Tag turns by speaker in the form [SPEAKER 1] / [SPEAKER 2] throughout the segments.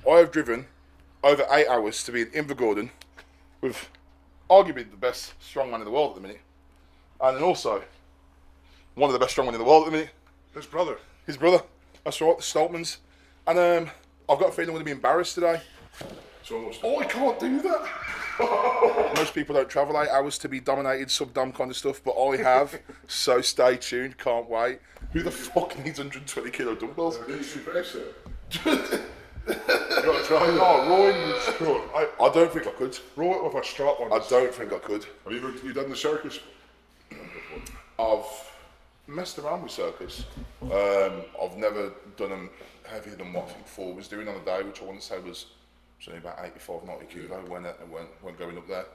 [SPEAKER 1] I have driven over 8 hours to be in Invergordon with arguably the best strongman in the world at the minute, and then also one of the best strongmen in the world at the minute.
[SPEAKER 2] His brother.
[SPEAKER 1] His brother. That's right, the Stoltmans. And I've got a feeling I'm going to be embarrassed today.
[SPEAKER 2] So
[SPEAKER 1] Oh, I can't do that. Most people don't travel 8 hours to be dominated, sub-dom kind of stuff, but I have. So stay tuned, can't wait. Who the fuck needs 120 kilo dumbbells?
[SPEAKER 2] you should face it. You gotta try it.
[SPEAKER 1] No, rowing was cool. I don't think I could.
[SPEAKER 2] Row it with a strap on.
[SPEAKER 1] I don't think I could.
[SPEAKER 2] Have you done the circus?
[SPEAKER 1] I've messed around with circus. I've never done them heavier than what I think Ford was doing on a day, which I want to say was only about 85, 90 kilo when going up there.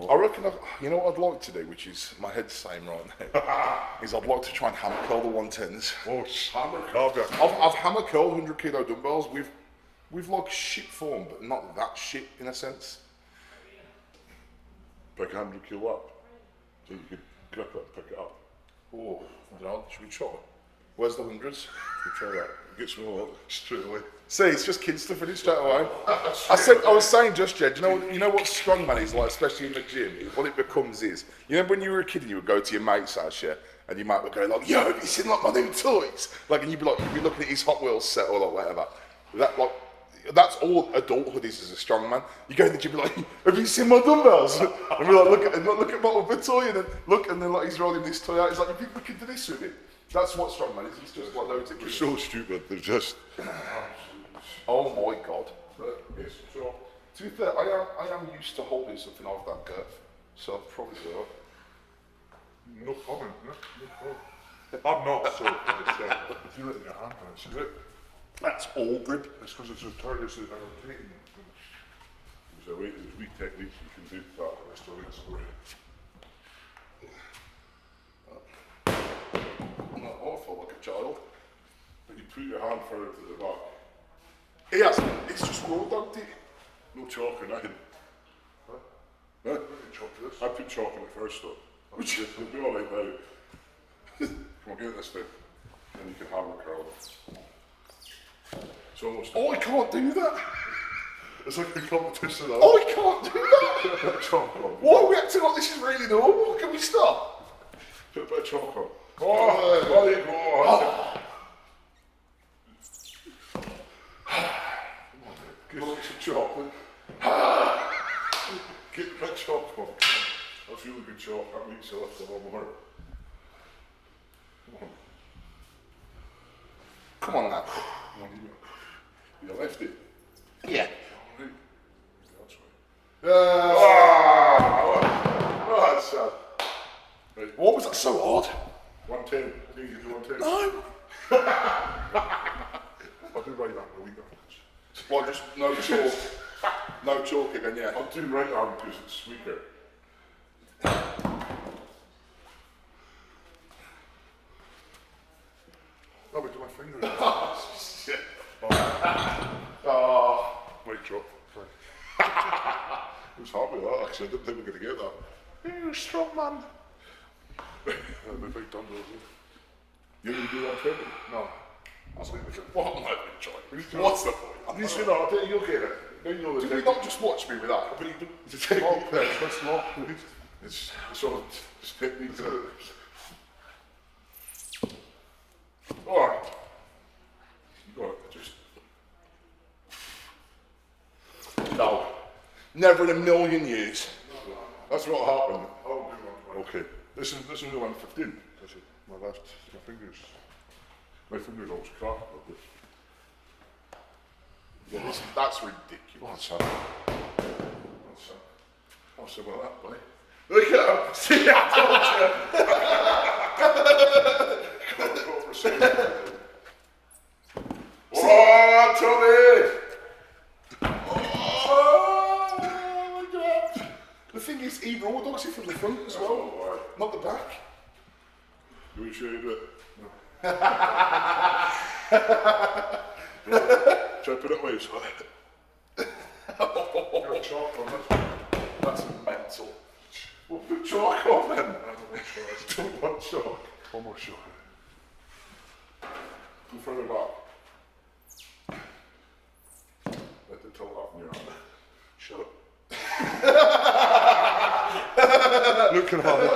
[SPEAKER 1] I reckon, you know what I'd like to do, which is, my head's saying right now, is I'd like to try and hammer curl the 110s.
[SPEAKER 2] Oh, hammer curl.
[SPEAKER 1] I've hammer curled 100 kilo dumbbells with like shit form, but not that shit in a sense.
[SPEAKER 2] Pick 100 kilo up. So you could grip it and pick it up.
[SPEAKER 1] Oh, I don't know, should we try? Where's the hundreds? Should we try that?
[SPEAKER 2] Get some more straight away.
[SPEAKER 1] See, it's just kid stuff in it straight away. I was saying just, Jed, you know what strongman is like, especially in the gym? What it becomes is, you know when you were a kid and you would go to your mate's house, yeah, and you might be going like, yo, have you seen like my new toys? Like, and you'd be looking at his Hot Wheels set or like whatever. That's all adulthood is as a strongman. You go in the gym, be like, have you seen my dumbbells? And we're like, look at my other toy, and then like he's rolling this toy out. He's like, you think we can do this with it? That's what strongman is. It's just like loads of
[SPEAKER 2] They're
[SPEAKER 1] kids.
[SPEAKER 2] so stupid. They're just.
[SPEAKER 1] Oh my god. But yes, so to be fair, I am used to holding something of that girth, so I'll probably do it.
[SPEAKER 2] No comment, no comment. I'm not so. If you let your hand on it, see it?
[SPEAKER 1] That's all grip.
[SPEAKER 2] It's because it's a target that I'm taking. There's a wee technique you can do that restaurants the way.
[SPEAKER 1] I feel like a child.
[SPEAKER 2] But you put your hand further to the back.
[SPEAKER 1] Yes, it's just raw dogged it.
[SPEAKER 2] No chalk or nothing. Huh? Huh? I put chalk on it first though. It'll be alright now. Come on, get this thing. Then you can hammer curl it. It's almost.
[SPEAKER 1] Oh, I can't do that.
[SPEAKER 2] It's like a competition.
[SPEAKER 1] Oh, I can't do that.
[SPEAKER 2] Put a bit of chalk on.
[SPEAKER 1] Why are we acting like this is really normal? Can we stop?
[SPEAKER 2] Put a bit of chalk on. Oh, there you go. Give me some chocolate. Get a bit of chalk on. That's really good chalk. That makes you lift a lot more.
[SPEAKER 1] Come on now.
[SPEAKER 2] Come on, you left it.
[SPEAKER 1] Yeah.
[SPEAKER 2] Right. That's right. Oh, that's sad. Right.
[SPEAKER 1] What was that so odd?
[SPEAKER 2] 110. I think you can do 110.
[SPEAKER 1] No.
[SPEAKER 2] I'll do right arm a week afterwards.
[SPEAKER 1] Well, just no chalk. No chalk again, yeah.
[SPEAKER 2] I'll do right arm because it's weaker. Oh, but do my finger.
[SPEAKER 1] Shit.
[SPEAKER 2] Mic drop. I was happy with that actually. I didn't think we were going to get that.
[SPEAKER 1] You're a strong man.
[SPEAKER 2] The big dumbbells. You going to do 120?
[SPEAKER 1] No.
[SPEAKER 2] I'll leave it.
[SPEAKER 1] What am I enjoying? What's the point?
[SPEAKER 2] You see that? I think you'll get it. Now you know the
[SPEAKER 1] Did we not just watch me with that?
[SPEAKER 2] But you do the technique there. It's not. It's all it's technique. Alright. You got it. Just.
[SPEAKER 1] No. Never in a million years.
[SPEAKER 2] That's what happened. I'll do one. Okay. This is the 115. That's it. My left. My fingers almost cracked.
[SPEAKER 1] Yeah, that's ridiculous.
[SPEAKER 2] What's that? What's about that, buddy?
[SPEAKER 1] Look at him. See, I told you. Oh, Tommy! Oh, my God. The thing is, he raw dogs it from the front as well, not the back.
[SPEAKER 2] You want to show you do it? No. Try to put it away, so. Got chalk on it.
[SPEAKER 1] That's mental.
[SPEAKER 2] Well, put chalk on then. I don't want chalk. One more chalk. Go further back. can have it.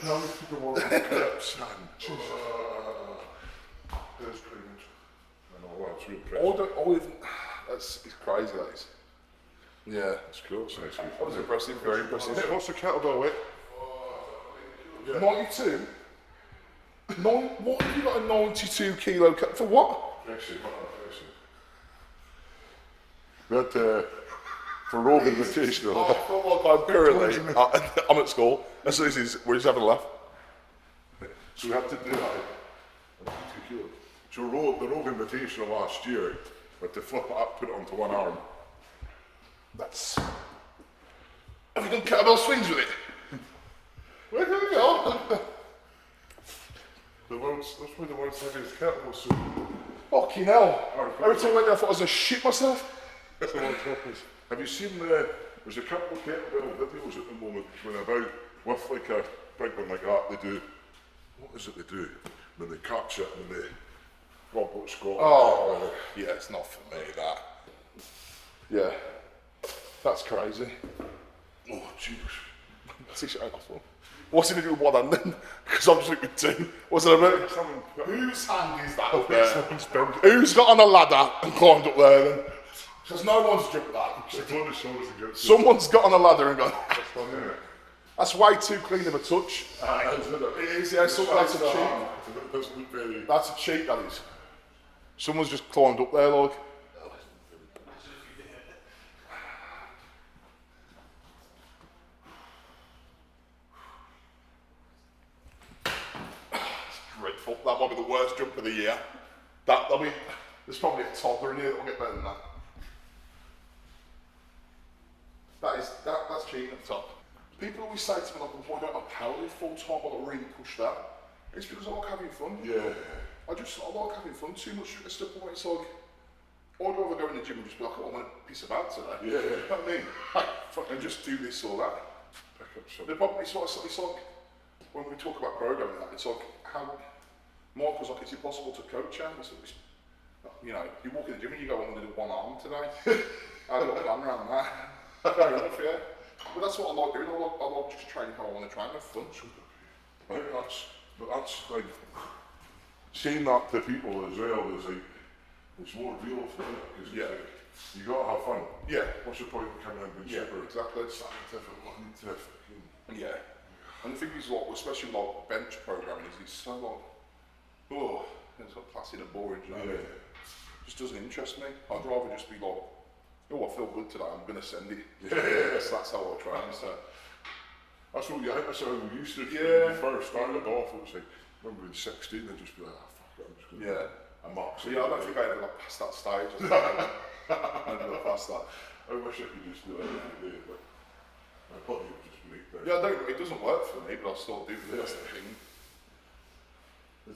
[SPEAKER 2] Now we keep them on the clips and there's pretty much. I know, well, it's really impressive.
[SPEAKER 1] It's crazy, that is. Yeah.
[SPEAKER 2] It's cool, it's nice.
[SPEAKER 1] That was impressive, very impressive.
[SPEAKER 2] Hey, what's the kettlebell weight?
[SPEAKER 1] 92? What have you got a 92 kilo for what?
[SPEAKER 2] We had for Rogue Invitational.
[SPEAKER 1] I feel like I'm currently, I'm at school, and so we're just having a laugh.
[SPEAKER 2] So we had to do that. So the Rogue Invitational last year, we had to flip it up, put it onto one arm.
[SPEAKER 1] Have you done kettlebell swings with it? Where did we go?
[SPEAKER 2] That's one of the world's heaviest kettlebell swing.
[SPEAKER 1] Fucking hell. Every time I went there, I thought I was going to shit myself.
[SPEAKER 2] That's the one topic. Have you seen there's a couple of kettlebell videos at the moment when about with like a big one like that, they do, what is it they do? When they catch it and they goblet squat.
[SPEAKER 1] Oh, yeah, it's not for me, that. Yeah, that's crazy.
[SPEAKER 2] Oh, jeez.
[SPEAKER 1] That's it, awful. What's it to do with one hand then? Because I'm just looking with two. What's it about? Whose hand is that up there? Who's got on a ladder and climbed up there then? Because no one's jumped that. Someone's got on a ladder and gone. That's way too clean of a touch. It is, yeah, so that's a cheat. That's a cheat, that is. Someone's just climbed up there, like. Dreadful. That might be the worst jump of the year. There's probably a toddler in here that'll get better than that. That's cheating at the top. People always say to me, like, why don't I powerlift full time while I really push that? It's because I like having fun.
[SPEAKER 2] Yeah.
[SPEAKER 1] I like having fun too much at the point. It's like, I'd rather go in the gym and just be like, oh, I'm going to piss about today.
[SPEAKER 2] Yeah.
[SPEAKER 1] You know what I mean? And just do this or that. The problem is, it's like, when we talk about programming that, it's like, Mark was like, it's impossible to coach him. You know, you walk in the gym and you go, I'm going to do one arm today. I've got a plan around that. Fair enough, yeah. But that's what I like doing. I like just training how I want to train, have fun.
[SPEAKER 2] I think that's like, saying that to people as well is like, it's more real for me, because
[SPEAKER 1] yeah.
[SPEAKER 2] Like, you gotta have fun.
[SPEAKER 1] Yeah.
[SPEAKER 2] What's the point of coming in and being super
[SPEAKER 1] exactly.
[SPEAKER 2] scientific,
[SPEAKER 1] Yeah. And the thing is, like, especially like bench programming, is it's so like, it's so placid and boring, you know? Yeah. It just doesn't interest me. I'd rather just be like, oh, I feel good today, I'm going to send it.
[SPEAKER 2] Yeah.
[SPEAKER 1] That's how I train, so.
[SPEAKER 2] That's how we used to do when we first started off. It was like, remember in 16, and just be like, fuck it, I'm just going to a max.
[SPEAKER 1] So yeah, I don't think I ever got past that stage. I never got past that.
[SPEAKER 2] I wish I could just do it every day, but I probably would just make that.
[SPEAKER 1] Yeah, it doesn't work for me, but I still do. That's the thing.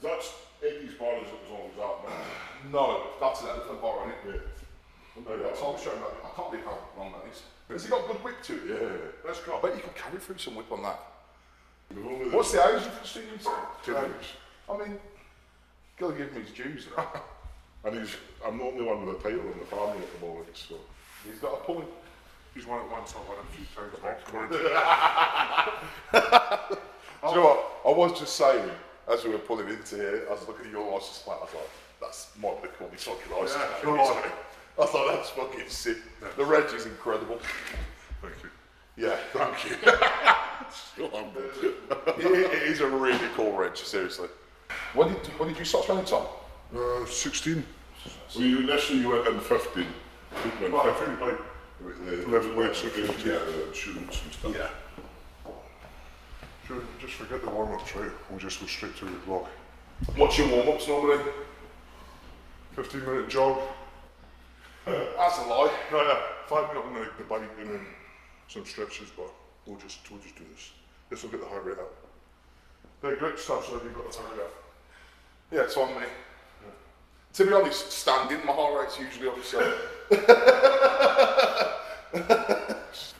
[SPEAKER 2] That's Eddie's bar as long as that, man.
[SPEAKER 1] No, that's an elephant bar, isn't it?
[SPEAKER 2] Yeah.
[SPEAKER 1] I'll show you that. I can't believe how long that is. Has it got good whip to it?
[SPEAKER 2] Yeah. That's cool.
[SPEAKER 1] I bet you could carry through some whip on that. What's the age of the student?
[SPEAKER 2] 2 years.
[SPEAKER 1] I mean, gotta give him his dues.
[SPEAKER 2] And I'm the only one with a title in the family at the moment, so.
[SPEAKER 1] He's got a point.
[SPEAKER 2] He's won it once, I've won it a few times.
[SPEAKER 1] Do you know what? I was just saying, as we were pulling into here, I was looking at your license plate, I was like, that's might be the coolest fucking license plate. I thought that's fucking sick. The reg is incredible.
[SPEAKER 2] Thank you.
[SPEAKER 1] Yeah, thank you.
[SPEAKER 2] Still humble.
[SPEAKER 1] It is a really cool reg, seriously. When did you start spending time?
[SPEAKER 2] 16. Well, initially went in 15. Lift weights again, insurance and stuff.
[SPEAKER 1] Yeah.
[SPEAKER 2] Sure, just forget the warm-ups, right? We'll just go straight to the block.
[SPEAKER 1] What's your warm-ups normally?
[SPEAKER 2] 15-minute jog.
[SPEAKER 1] That's a lie.
[SPEAKER 2] No, 5 minutes on the bike and then some stretches, but we'll just do this. This will get the heart rate up. The great stuff, so you've got the heart rate up.
[SPEAKER 1] Yeah, it's on me. Yeah. To be honest, standing, my heart rate's usually on the side.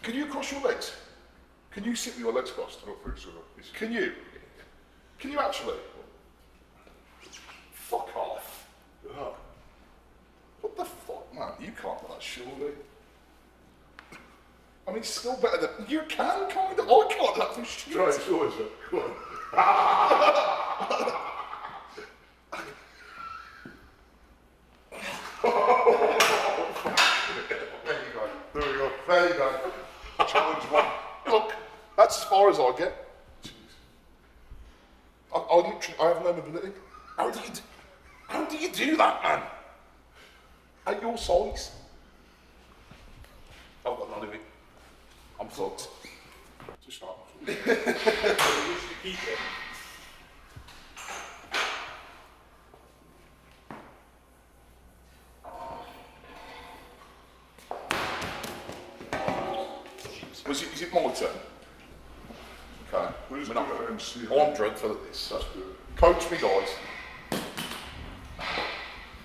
[SPEAKER 1] Can you cross your legs? Can you sit with your legs crossed?
[SPEAKER 2] I don't think so.
[SPEAKER 1] Can you? Can you actually? Fuck off.
[SPEAKER 2] Yeah.
[SPEAKER 1] What the fuck, man? You can't do that, surely. I mean, it's still better than you can kind of. I can't that for shit.
[SPEAKER 2] Try it, show us it. Go on.
[SPEAKER 1] There we go. There you go. Challenge one. Look, that's as far as I get. I literally, I have no mobility. How do you do that, man? At your size? I've got none of it. I'm fucked.
[SPEAKER 2] Just start.
[SPEAKER 1] Is it my turn? Okay.
[SPEAKER 2] We'll just
[SPEAKER 1] We're not-
[SPEAKER 2] do it and see.
[SPEAKER 1] I'm dreadful at this.
[SPEAKER 2] That's good.
[SPEAKER 1] Coach me, guys.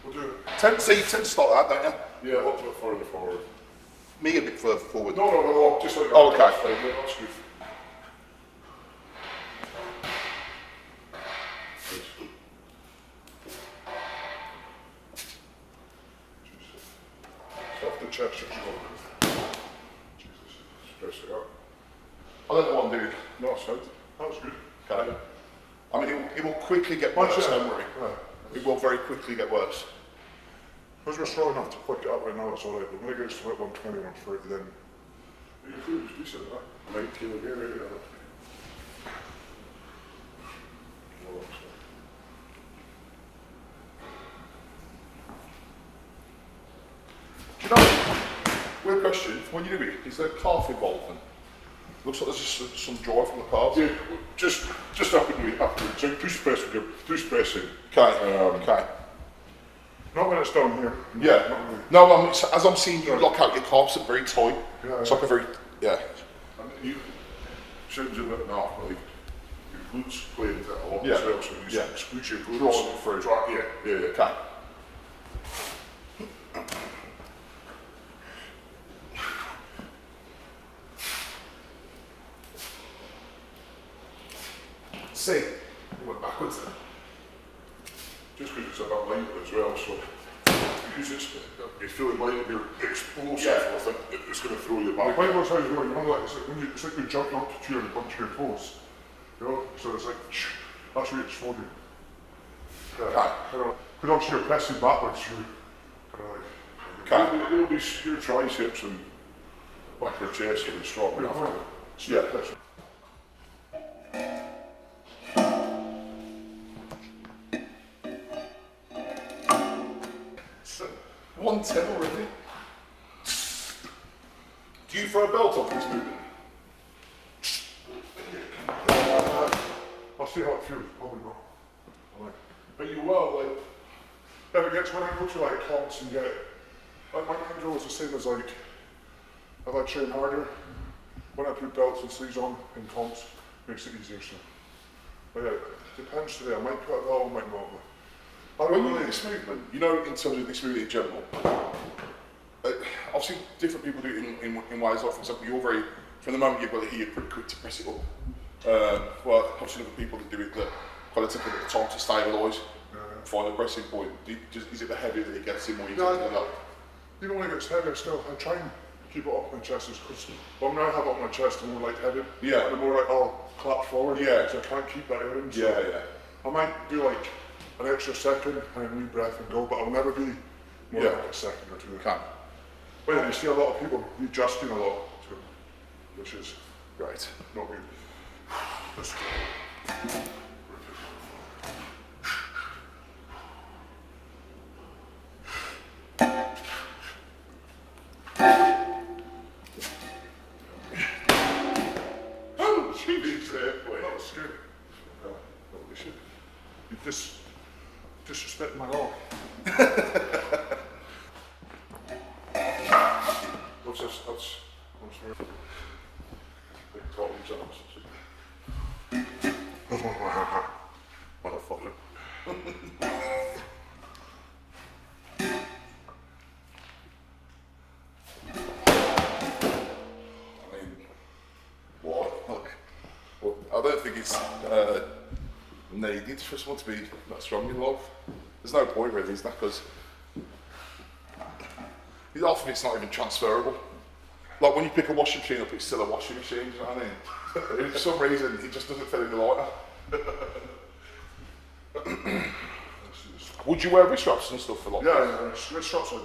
[SPEAKER 2] We'll do it.
[SPEAKER 1] You tend to start that, don't you?
[SPEAKER 2] Yeah, a little bit further forward.
[SPEAKER 1] Me a bit further forward.
[SPEAKER 2] No, just like that.
[SPEAKER 1] Oh, okay.
[SPEAKER 2] That's fine, yeah, that's good. Off the chest, just go. Jesus, stress it out.
[SPEAKER 1] I don't know what I'm doing.
[SPEAKER 2] No, it's fine. That was good.
[SPEAKER 1] Okay. I mean, it will quickly get worse,
[SPEAKER 2] Watch it.
[SPEAKER 1] don't worry.
[SPEAKER 2] Yeah.
[SPEAKER 1] It will very quickly get worse.
[SPEAKER 2] Because we're strong enough to pick it up right now, it's alright. But when it gets to like 120, 130, then your food is decent, right? 9 kilo here, right?
[SPEAKER 1] Do you know, weird question, when you do it, is there calf involvement? Looks like there's just some joy from the calves.
[SPEAKER 2] Yeah, just after so push press with your push pressing.
[SPEAKER 1] Okay, okay.
[SPEAKER 2] Not when it's down here.
[SPEAKER 1] Yeah.
[SPEAKER 2] Not really.
[SPEAKER 1] No, as I'm seeing you lock out your calves are very tight.
[SPEAKER 2] Yeah,
[SPEAKER 1] It's like a very, yeah.
[SPEAKER 2] And you shouldn't do it now, but like your glutes play into it a lot
[SPEAKER 1] Yeah.
[SPEAKER 2] as well, so you
[SPEAKER 1] Yeah.
[SPEAKER 2] squeeze your glutes.
[SPEAKER 1] Draw them through.
[SPEAKER 2] Yeah.
[SPEAKER 1] Okay. See, it went backwards then.
[SPEAKER 2] Just because it's a bit lighter as well, so because you're feeling light and you're explosive,
[SPEAKER 1] Yeah.
[SPEAKER 2] I think it's going to throw you back. Like how you know, like, it's like you're jumping up to cheer and bunch your toes. You know? So it's like, that's where it's for you.
[SPEAKER 1] Okay.
[SPEAKER 2] Because obviously you're pressing backwards, you're kind of like, it'll be your triceps and back your chest will be strong enough.
[SPEAKER 1] Yeah. So, 110 already. Do you throw a belt off this movement?
[SPEAKER 2] I'll see how it feels, probably not. But you will, like, if it gets when I go to like comps and get, like my control is the same as like, if I train harder, when I put belts and sleeves on in comps, makes it easier, so. But yeah, depends today, I might put a belt, I might not. But
[SPEAKER 1] When you do this movement, you know, in terms of this movement in general, obviously different people do it in ways. Like, for example, you're very, from the moment you've got it here, you're pretty quick to press it up. Well, obviously other people that do it that kind of take a bit of time to stabilise, find the pressing point. Is it the heavier that it gets in, or you
[SPEAKER 2] No,
[SPEAKER 1] take it up?
[SPEAKER 2] even when it gets heavier still, I try and keep it up my chest because when I have it up my chest, the more like heavy,
[SPEAKER 1] Yeah.
[SPEAKER 2] the more like I'll clap forward.
[SPEAKER 1] Yeah.
[SPEAKER 2] So I can't keep that in. So
[SPEAKER 1] Yeah.
[SPEAKER 2] I might do like an extra second and a new breath and go, but I'll never be more
[SPEAKER 1] Yeah.
[SPEAKER 2] than like a second or two.
[SPEAKER 1] Okay.
[SPEAKER 2] But yeah, you see a lot of people adjusting a lot, too, which is
[SPEAKER 1] Right.
[SPEAKER 2] not good. Let's go. Oh, jeez, that was good. Holy shit. You disrespect my law. What's this? I'm sorry. Big tall exams.
[SPEAKER 1] Motherfucker. I mean, what? Look, well, I don't think it's needed for someone to be that strong in life. There's no point really, is that? Because often it's not even transferable. like when you pick a washing machine up, it's still a washing machine, do you know what I mean? For some reason, it just doesn't fit in the lighter. Would you wear wrist straps and stuff for like
[SPEAKER 2] Yeah, wrist straps on.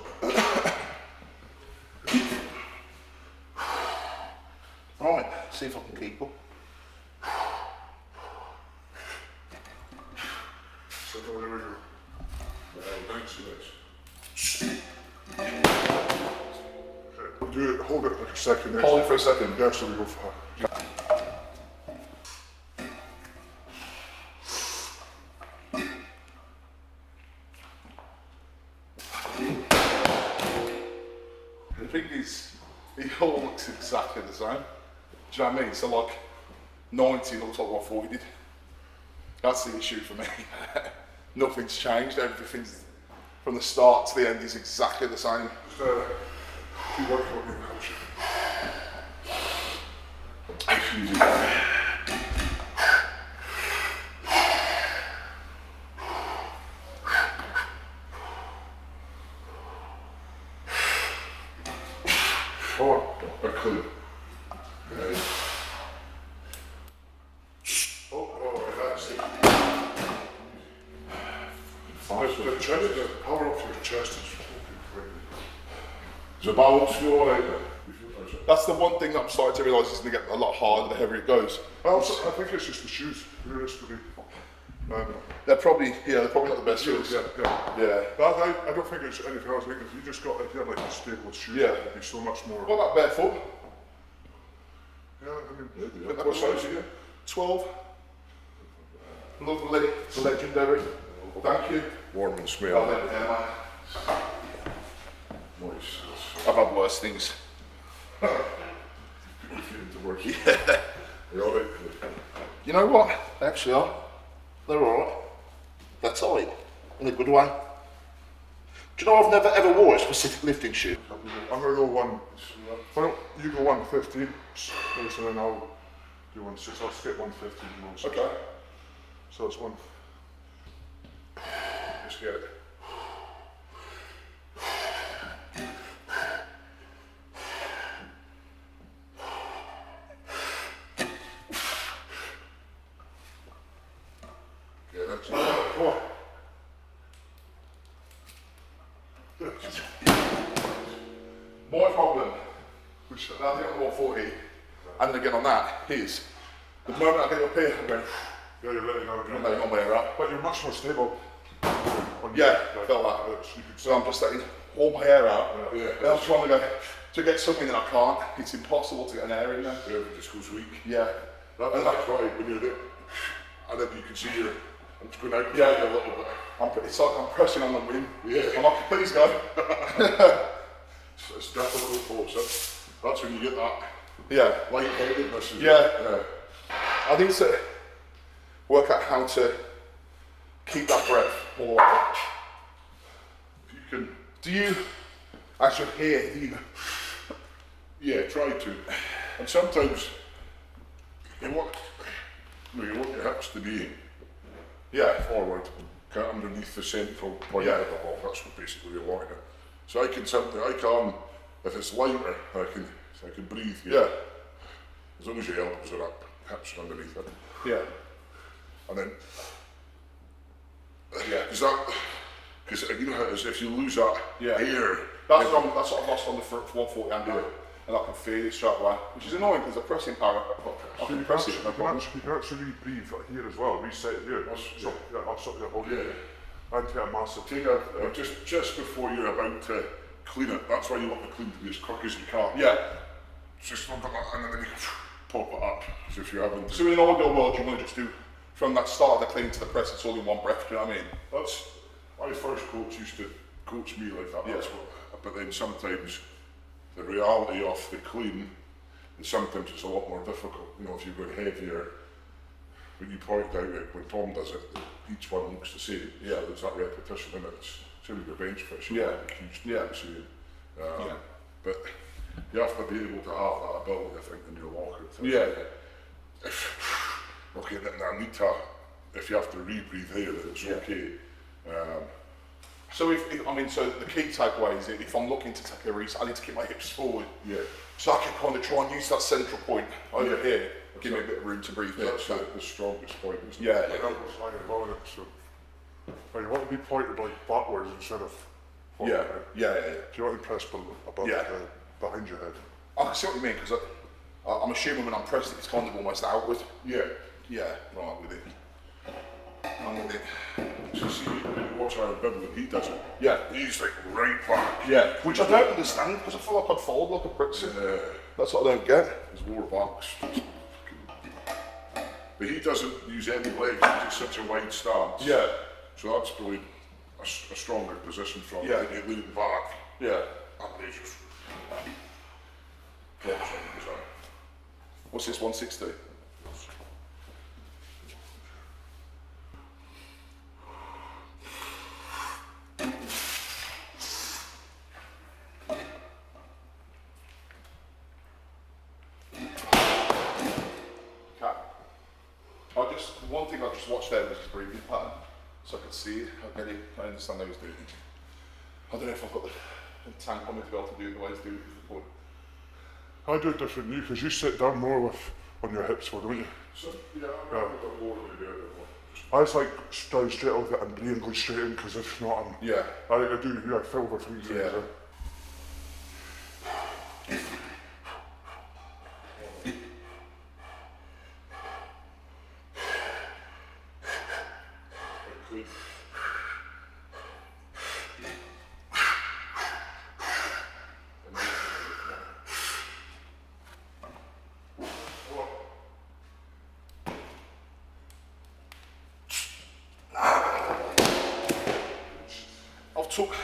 [SPEAKER 1] Right, see if I can keep up.
[SPEAKER 2] So whatever you're do it, hold it like a second.
[SPEAKER 1] Hold it for a second.
[SPEAKER 2] Yeah, so we go for
[SPEAKER 1] The thing is, it all looks exactly the same. Do you know what I mean? So like 90 looks like what 40 did. That's the issue for me. Nothing's changed, everything's from the start to the end is exactly the same.
[SPEAKER 2] Just keep working on your coach.
[SPEAKER 1] Easy.
[SPEAKER 2] Oh, a clue. That's it. The chest, the power up to your chest is fucking crazy. Does the balance feel alright then?
[SPEAKER 1] That's the one thing that I'm starting to realise is going to get a lot harder the heavier it goes.
[SPEAKER 2] I think it's just the shoes, realistically.
[SPEAKER 1] They're probably not the best shoes.
[SPEAKER 2] Yeah.
[SPEAKER 1] Yeah.
[SPEAKER 2] I don't think it's anything else. I think if you just got, if you had like a stable shoe,
[SPEAKER 1] Yeah.
[SPEAKER 2] it'd be so much more.
[SPEAKER 1] What about barefoot?
[SPEAKER 2] Yeah, I mean,
[SPEAKER 1] What size are you? 12. Lovely, legendary. Thank you.
[SPEAKER 2] warm and
[SPEAKER 1] I'll
[SPEAKER 2] smell.
[SPEAKER 1] let it there, mate.
[SPEAKER 2] Nice.
[SPEAKER 1] I've had worse things.
[SPEAKER 2] People feeling the worst.
[SPEAKER 1] Yeah.
[SPEAKER 2] Are you alright?
[SPEAKER 1] You know what? They actually are. They're alright. They're tight. In a good way. Do you know I've never ever wore a specific lifting shoe?
[SPEAKER 2] I'm gonna go one. Well, you go 150, first, and then I'll do 160. I'll skip 150 and 160.
[SPEAKER 1] Okay.
[SPEAKER 2] So it's one. Just get it. Yeah, that's it. Oh.
[SPEAKER 1] My problem,
[SPEAKER 2] Which
[SPEAKER 1] and I think I'm 140, and then again on that, is the moment I get up here, I'm going,
[SPEAKER 2] yeah, you're letting out
[SPEAKER 1] I'm
[SPEAKER 2] again.
[SPEAKER 1] letting on my air out.
[SPEAKER 2] But you're much more stable.
[SPEAKER 1] Yeah, I felt that. So I'm just letting all my air out.
[SPEAKER 2] Yeah.
[SPEAKER 1] And I'm trying to get something that I can't. It's impossible to get an air in there.
[SPEAKER 2] Everything just goes weak.
[SPEAKER 1] Yeah.
[SPEAKER 2] That's why when you're there, and then you can see your, I'm just going out
[SPEAKER 1] Yeah.
[SPEAKER 2] a little bit.
[SPEAKER 1] It's like I'm pressing on the rim.
[SPEAKER 2] Yeah.
[SPEAKER 1] I'm like, please go.
[SPEAKER 2] It's definitely close. That's when you get that
[SPEAKER 1] Yeah.
[SPEAKER 2] lightheadedness.
[SPEAKER 1] Yeah. I need to work out how to keep that breath more like that.
[SPEAKER 2] You can,
[SPEAKER 1] Do you, as you're here, do you,
[SPEAKER 2] yeah, try to. And sometimes you want your hips to be forward, kind of underneath the central point of the ball. That's what basically you're wanting it. So I can, if it's lighter, I can breathe here.
[SPEAKER 1] Yeah.
[SPEAKER 2] As long as your elbows are up, hips are underneath it.
[SPEAKER 1] Yeah.
[SPEAKER 2] And then,
[SPEAKER 1] Yeah.
[SPEAKER 2] because you know how it is, if you lose that air,
[SPEAKER 1] That's what I've lost on the front 140 and now. And I can feel it straight away, which is annoying because the pressing power, I can press it, no problem.
[SPEAKER 2] you can actually breathe here as well, reset here. I'll sort of hold it. And take a massive.
[SPEAKER 1] Take a,
[SPEAKER 2] Just before you're about to clean it, that's why you want the clean to be as quick as you can.
[SPEAKER 1] yeah.
[SPEAKER 2] Just look at that and then you can pop it up. So if you're having to,
[SPEAKER 1] So in an ideal world, you want to just do from that start of the clean to the press, it's all in one breath, do you know what I mean?
[SPEAKER 2] that's, my first coach used to coach me like that. That's what, but then sometimes the reality of the clean, and sometimes it's a lot more difficult. You know, if you're going heavier, when you point out like when Tom does it, each one looks the same.
[SPEAKER 1] Yeah.
[SPEAKER 2] So there's that repetition in it. It's same with your bench press.
[SPEAKER 1] Yeah.
[SPEAKER 2] Huge
[SPEAKER 1] Yeah.
[SPEAKER 2] yeah. But you have to be able to have that ability, I think, in your locker.
[SPEAKER 1] Yeah.
[SPEAKER 2] Okay, then I need to, if you have to rebreathe here, then it's okay.
[SPEAKER 1] So so the key takeaway is that if I'm looking to take a reset, I need to keep my hips forward.
[SPEAKER 2] Yeah.
[SPEAKER 1] So I can kind of try and use that central point over here, give me a bit of room to breathe.
[SPEAKER 2] That's the strongest point, isn't it?
[SPEAKER 1] Yeah.
[SPEAKER 2] Like that was hanging on it, so. Now you want to be pointed like backwards instead of forward.
[SPEAKER 1] Yeah.
[SPEAKER 2] Do you want to press above behind your head?
[SPEAKER 1] I can see what you mean, because I'm assuming when I'm pressing it's kind of almost outward.
[SPEAKER 2] Yeah.
[SPEAKER 1] Yeah, right with it. I'm with it.
[SPEAKER 2] So see, you watch Aaron Bimble, he does it.
[SPEAKER 1] Yeah.
[SPEAKER 2] He's like right back.
[SPEAKER 1] Yeah, which I don't understand, because I feel like I'd fold like a prick.
[SPEAKER 2] Yeah.
[SPEAKER 1] That's what I don't get.
[SPEAKER 2] His lower back's but he doesn't use any legs, it's such a wide stance.
[SPEAKER 1] Yeah.
[SPEAKER 2] So that's probably a stronger position from him.
[SPEAKER 1] Yeah.
[SPEAKER 2] You lean back.
[SPEAKER 1] Yeah.
[SPEAKER 2] And he just drops on his arm.
[SPEAKER 1] What's this, 160? One thing I just watched there was his breathing pattern, so I could see it. I understand how he was doing it. I don't know if I've got the tank on me to be able to do it the way he's doing it before.
[SPEAKER 2] I do it differently because you sit down more on your hips, don't you? So, yeah, I've got more than you do. I just like down straight off it and brain going straight in because if not, I do, I feel over 3 things.
[SPEAKER 1] Yeah.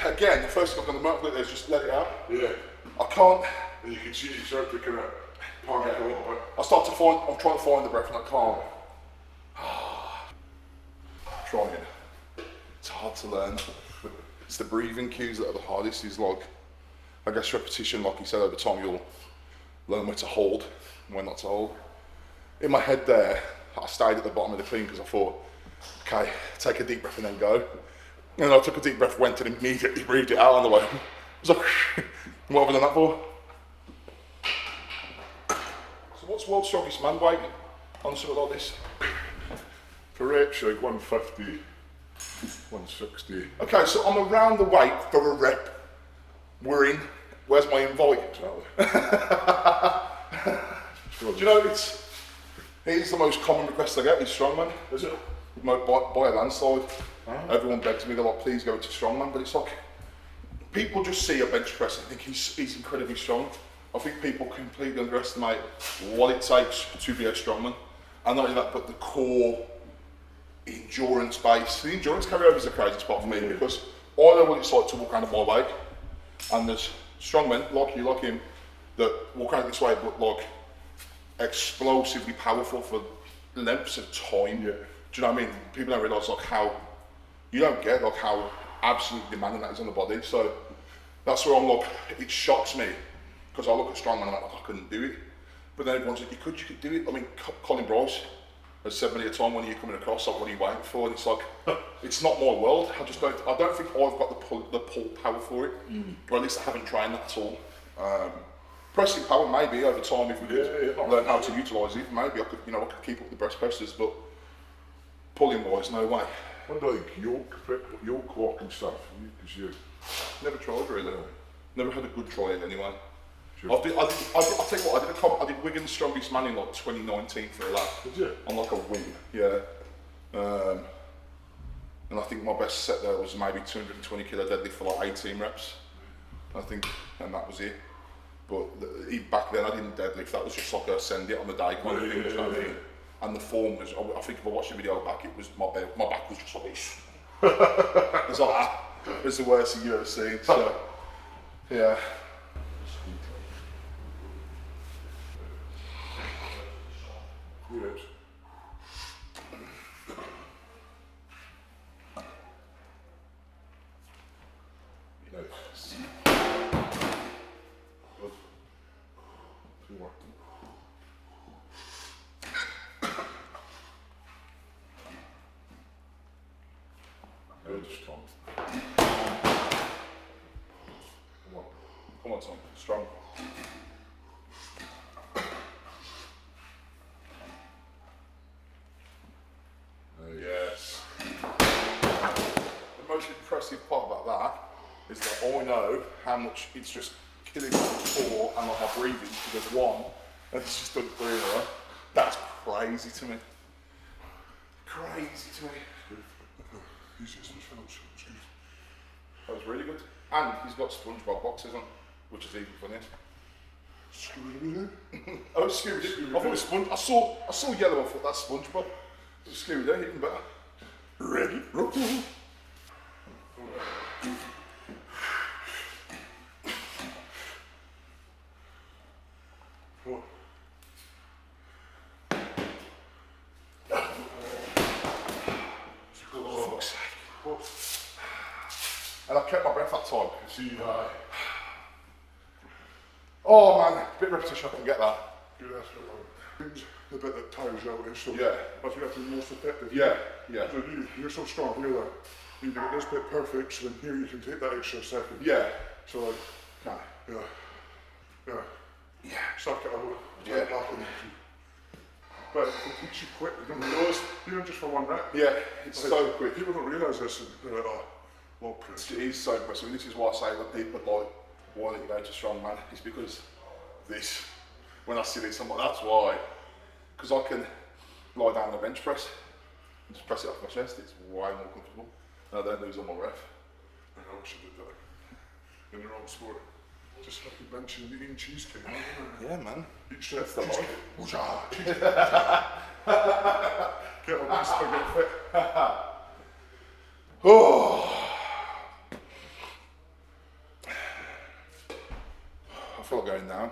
[SPEAKER 1] Again, the first thing I'm going to motivate is just let it out.
[SPEAKER 2] Yeah.
[SPEAKER 1] I can't.
[SPEAKER 2] And you can see you start to kind of panic a little bit.
[SPEAKER 1] I'm trying to find the breath and I can't. Trying. It's hard to learn. It's the breathing cues that are the hardest. Is like, I guess repetition, like you said, over time you'll learn where to hold and when not to hold. In my head there, I stayed at the bottom of the clean because I thought, okay, take a deep breath and then go. And I took a deep breath, went and immediately breathed it out on the way. I was like, what have I done that for? So what's world's strongest man weight on something like this?
[SPEAKER 2] For reps, like 150, 160.
[SPEAKER 1] Okay, so I'm around the weight for a rep. We're in. Where's my invite? Do you know, it is the most common request I get is Strongman.
[SPEAKER 2] Is it?
[SPEAKER 1] By a landslide. Everyone begs me, they're like, please go to Strongman, but it's like, people just see a bench press and think he's incredibly strong. I think people completely underestimate what it takes to be a strongman. And not only that, but the core endurance base. The endurance carryover is the craziest part for me because I know what it's like to walk around at my weight. And there's strongmen, like you, like him, that walk around this way, but like explosively powerful for lengths of time.
[SPEAKER 2] Yeah.
[SPEAKER 1] Do you know what I mean? People don't realise like how, you don't get like how absolutely demanding that is on the body. So that's where I'm like, it shocks me because I look at strongman and I'm like, I couldn't do it. But then everyone's like, you could do it. I mean, Colin Bryce has said many a time when you're coming across, like, what are you waiting for? And it's like, it's not my world. I don't think I've got the pull power for it, or at least I haven't trained that at all. Pressing power, maybe over time, if we could learn how to utilise it, maybe I could keep up the breast presses, but pulling wise, no way.
[SPEAKER 2] What about like yoke walk and stuff? Because you
[SPEAKER 1] Never tried really. Never had a good try at anyway.
[SPEAKER 2] Sure.
[SPEAKER 1] I'll tell you what, I did Wigan's Strongest Man in like 2019 for a lap.
[SPEAKER 2] Did you?
[SPEAKER 1] On like a wing, yeah. And I think my best set there was maybe 220 kilo deadlift for like 18 reps. I think, and that was it. But back then I didn't deadlift, that was just like a send it on the day kind of thing, you know what I mean? And the form was, I think if I watched the video back, it was my back was just like this. It was like that. It was the worst thing you've ever seen, so, yeah.
[SPEAKER 2] Yes. Nice. Good. 2 more. Good, strong. Come on, Tom. Strong.
[SPEAKER 1] Yes. The most impressive part about that is that I know how much it's just killing my core and like my breathing because one, and it's just done 3 in a row. That's crazy to me. Crazy to me. That was really good. And he's got SpongeBob boxes on, which is even funnier.
[SPEAKER 2] Scooby-Doo?
[SPEAKER 1] Oh, Scooby-Doo. I thought it was Sponge. I saw yellow. I thought that's SpongeBob. Scooby-Doo, even better. Ready? And I kept my breath that time.
[SPEAKER 2] See,
[SPEAKER 1] Oh man, bit of repetition, I can get that.
[SPEAKER 2] good effort. The bit that tires you out is so
[SPEAKER 1] Yeah.
[SPEAKER 2] that's what you have to be most effective.
[SPEAKER 1] Yeah, yeah.
[SPEAKER 2] So you're so strong here that you get this bit perfect, so then here you can take that extra second.
[SPEAKER 1] Yeah.
[SPEAKER 2] So like,
[SPEAKER 1] No.
[SPEAKER 2] yeah.
[SPEAKER 1] Yeah.
[SPEAKER 2] Suck it out.
[SPEAKER 1] Yeah.
[SPEAKER 2] Take it back and but it teach you quick. You don't realize, even just for one rep.
[SPEAKER 1] Yeah, it's
[SPEAKER 2] Like,
[SPEAKER 1] so quick.
[SPEAKER 2] People don't realise this, and they're like, oh, log press.
[SPEAKER 1] It is so impressive. And this is why I say that people like, why don't you go to Strongman? It's because this, when I see this, I'm like, that's why. Because I can lie down on the bench press and just press it off my chest. It's way more comfortable. And I don't lose all my ref.
[SPEAKER 2] I know, I should do that. In your own sport. Just fucking benching and eating cheesecake.
[SPEAKER 1] Yeah, man.
[SPEAKER 2] Eat straight.
[SPEAKER 1] That's the life.
[SPEAKER 2] Get a nice to get fit.
[SPEAKER 1] Oh. I feel like going down.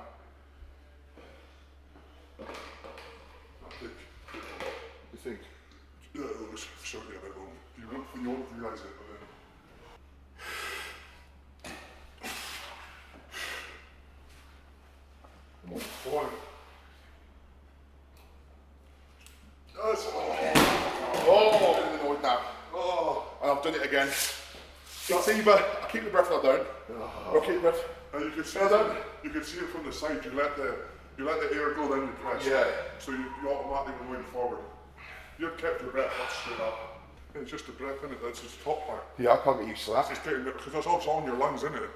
[SPEAKER 1] You think?
[SPEAKER 2] Yeah, it was certainly a bit long. You won't realise it, but then. One. That's
[SPEAKER 1] Oh, I'm getting annoyed now. Oh, and I've done it again. It's either I keep the breath or I don't. Or I keep the breath.
[SPEAKER 2] And you can see
[SPEAKER 1] I don't.
[SPEAKER 2] you can see it from the side. You let the air go, then you press.
[SPEAKER 1] Yeah.
[SPEAKER 2] So you automatically going forward. You've kept your breath up straight up. It's just the breath in it. That's his top part.
[SPEAKER 1] Yeah, I can't get used to that.
[SPEAKER 2] It's getting because that's also on your lungs, isn't it?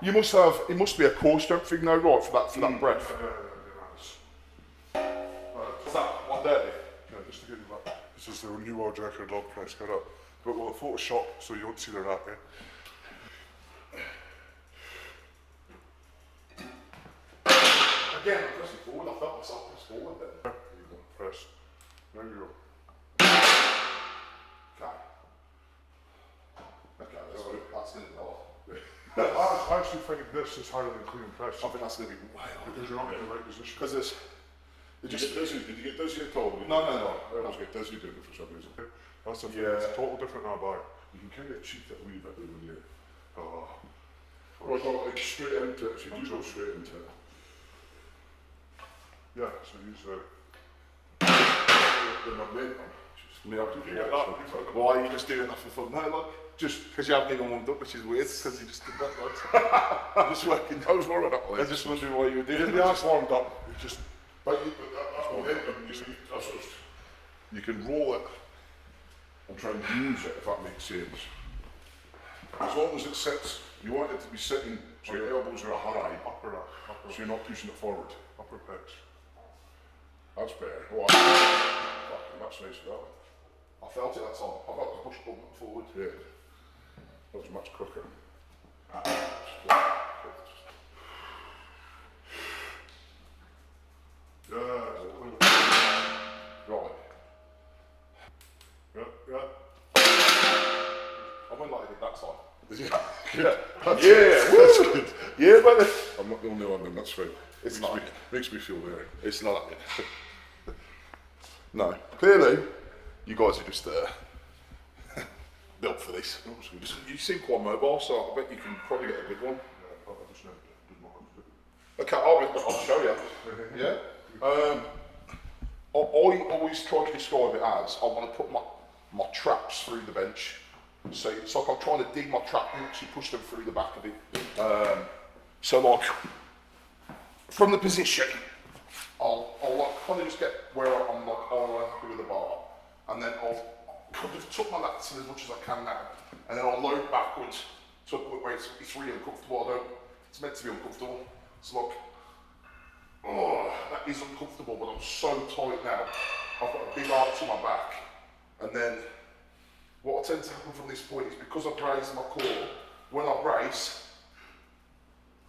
[SPEAKER 1] You must have. It must be a core strength thing, though, right? For that breath. Is that 130?
[SPEAKER 2] Yeah, just to get you back. This is the new world record log press. Get up. But we'll Photoshop so you don't see the rack.
[SPEAKER 1] Again, I'm pressing forward. I felt myself press forward then.
[SPEAKER 2] There you go. Press. There you go.
[SPEAKER 1] Okay. Okay, that's going to be off.
[SPEAKER 2] I actually think this is harder than clean and press.
[SPEAKER 1] I think that's going to be way off.
[SPEAKER 2] Because you're not in the right position.
[SPEAKER 1] Because there's.
[SPEAKER 2] Did you get Desi told?
[SPEAKER 1] No.
[SPEAKER 2] I always get Desi doing it for some reason. That's the thing.
[SPEAKER 1] Yeah.
[SPEAKER 2] It's total different now, bar.
[SPEAKER 3] You can kind of cheat that wee bit when you're
[SPEAKER 2] Right,
[SPEAKER 3] like straight into it, so you do go straight into it.
[SPEAKER 2] yeah, so use the
[SPEAKER 3] momentum.
[SPEAKER 1] Me up to
[SPEAKER 2] you get that.
[SPEAKER 1] Why are you just doing that for fun? No, like, just because you haven't even warmed up, which is weird, because you just did that, like. I'm just working.
[SPEAKER 3] I was worried about
[SPEAKER 1] I
[SPEAKER 3] that.
[SPEAKER 1] just wondering why you were doing
[SPEAKER 2] The
[SPEAKER 1] it.
[SPEAKER 2] ass warmed up. You just
[SPEAKER 3] But that's momentum. You can roll it and try and use it, if that makes sense. As long as it sits, you want it to be sitting so your elbows are high,
[SPEAKER 2] upper
[SPEAKER 3] so you're not pushing it forward.
[SPEAKER 2] upper pecs.
[SPEAKER 3] That's better. Oh, fucking, that's nice for that one.
[SPEAKER 1] I felt it that time. I felt the push button forward.
[SPEAKER 3] Yeah. That was much quicker.
[SPEAKER 2] Yeah.
[SPEAKER 1] Right.
[SPEAKER 2] Yeah.
[SPEAKER 1] I went like I did that time.
[SPEAKER 3] Yeah.
[SPEAKER 1] Yeah,
[SPEAKER 3] That's good.
[SPEAKER 1] Yeah, baby.
[SPEAKER 3] I'm not the only one then, that's fine.
[SPEAKER 1] It's
[SPEAKER 3] makes
[SPEAKER 1] not.
[SPEAKER 3] makes me feel better.
[SPEAKER 1] It's not. No, clearly, you guys are just built for this. You seem quite mobile, so I bet you can probably get a good one. Okay, I'll show you. Yeah. I always try to describe it as I want to put my traps through the bench. So it's like I'm trying to dig my trap and actually push them through the back of it. So like, from the position, I'll like kind of just get where I'm like all happy with the bar, and then I'll kind of tuck my lats in as much as I can now, and then I'll load backwards to a point where it's really uncomfortable. It's meant to be uncomfortable. So like, oh, that is uncomfortable, but I'm so tight now. I've got a big arch on my back, and then what will tend to happen from this point is because I brace my core, when I brace,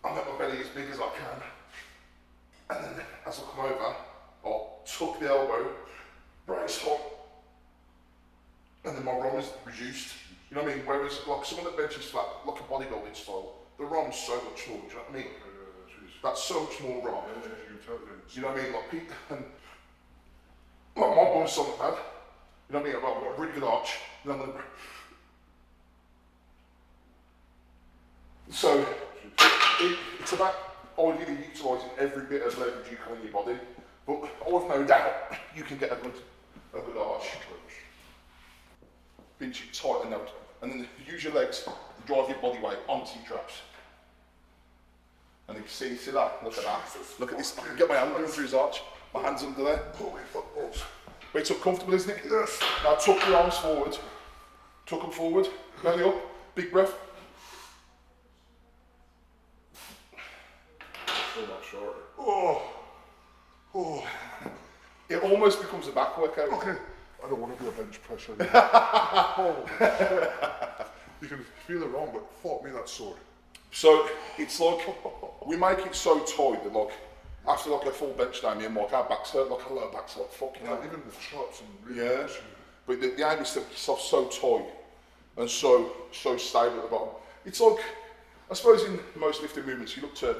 [SPEAKER 1] I make my belly as big as I can, and then as I come over, I'll tuck the elbow, brace hot, and then my ROM is reduced. You know what I mean? Whereas like someone that benches flat, like a bodybuilding style, the ROM's so much more, do you know what I mean? That's so much more ROM. You know what I mean? Like people, and like my boy's on the pad, you know what I mean? I've got a really good arch, and I'm gonna, so it's about ideally utilising every bit of leverage you can in your body, but I've no doubt you can get a good arch. Pinch it tight and then use your legs to drive your body weight onto your traps. And if you see that, look at that. Look at this, I can get my hand going through his arch, my hand's under there. But it's uncomfortable, isn't it? Yes. Now tuck your arms forward, tuck them forward, belly up, big breath.
[SPEAKER 2] So much shorter.
[SPEAKER 1] Oh. It almost becomes a back workout.
[SPEAKER 3] Okay. I don't want to be a bench presser. You can feel it wrong, but fuck me, that's sore.
[SPEAKER 1] So it's like, we make it so tight that like, after like a full bench day, me and Mike, our backs hurt, like our lower backs like fucking hell.
[SPEAKER 3] Even the chops and really
[SPEAKER 1] Yeah, but the aim is to keep yourself so tight and so stable at the bottom. It's like, I suppose in most lifting movements, you look to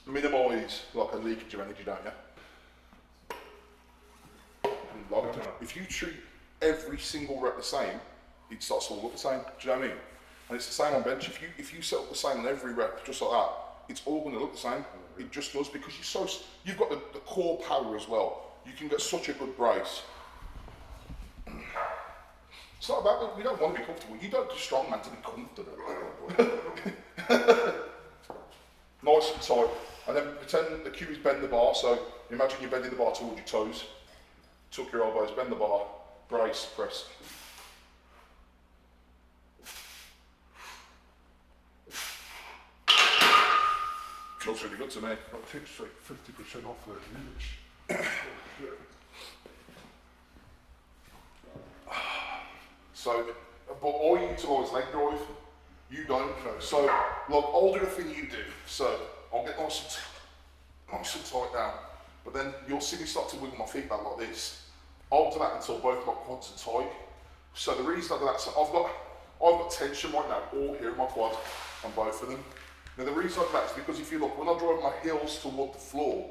[SPEAKER 1] minimise like a leakage of energy, don't you? If you treat every single rep the same, it starts to all look the same. Do you know what I mean? And it's the same on bench. If you set up the same on every rep, just like that, it's all going to look the same. It just does because you've got the core power as well. You can get such a good brace. It's not about, we don't want to be comfortable. You don't do strongman to be comfortable. Nice and tight. And then pretend the cue is bend the bar. So imagine you're bending the bar towards your toes. Tuck your elbows, bend the bar, brace, press. Feels really good to me.
[SPEAKER 3] That takes like 50% off the image.
[SPEAKER 1] So, but I utilise leg drive. You don't. So, like, I'll do the thing you do. So, I'll get nice and tight down. But then you'll see me start to wiggle my feet back like this. I'll do that until both my quads are tight. So the reason I do that, so I've got tension right now all here in my quad on both of them. Now the reason I do that is because if you look, when I drive my heels toward the floor,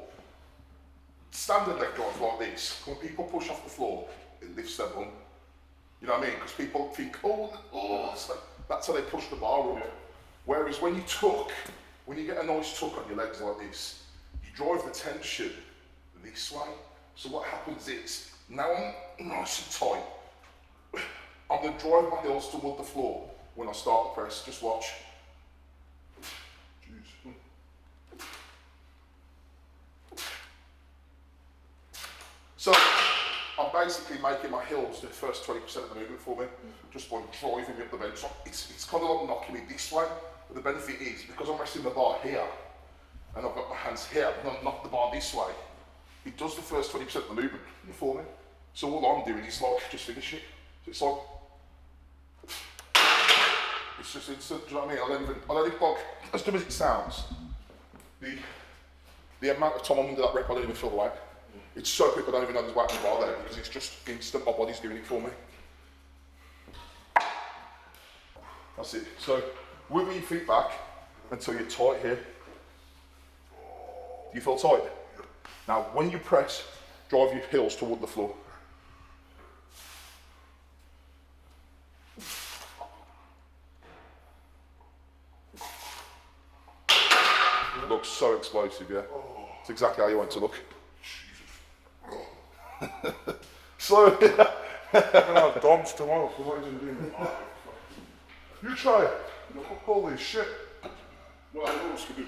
[SPEAKER 1] standard leg drive like this, when people push off the floor, it lifts their bum. You know what I mean? Because people think, oh, that's how they push the bar up. Whereas when you tuck, when you get a nice tuck on your legs like this, you drive the tension this way. So what happens is, now I'm nice and tight, I'm going to drive my heels toward the floor when I start the press. Just watch. Jeez. So I'm basically making my heels the first 20% of the movement for me, just by driving me up the bench. So it's kind of like knocking me this way, but the benefit is, because I'm resting the bar here, and I've got my hands here, and I knock the bar this way, it does the first 20% of the movement for me. So all I'm doing is like, just finish it. So it's like, it's just instant, do you know what I mean? I don't even like, as dumb as it sounds, the amount of time I'm under that rep, I don't even feel the weight. It's so quick, I don't even know there's weight on the bar there, because it's just instant, my body's doing it for me. That's it. So, wiggle your feet back until you're tight here. Do you feel tight? Now, when you press, drive your heels toward the floor. It looks so explosive, yeah? It's exactly how you want it to look. So,
[SPEAKER 3] I'm gonna have DOMs tomorrow for not even doing it. You try it. Holy shit. Well, I always could do,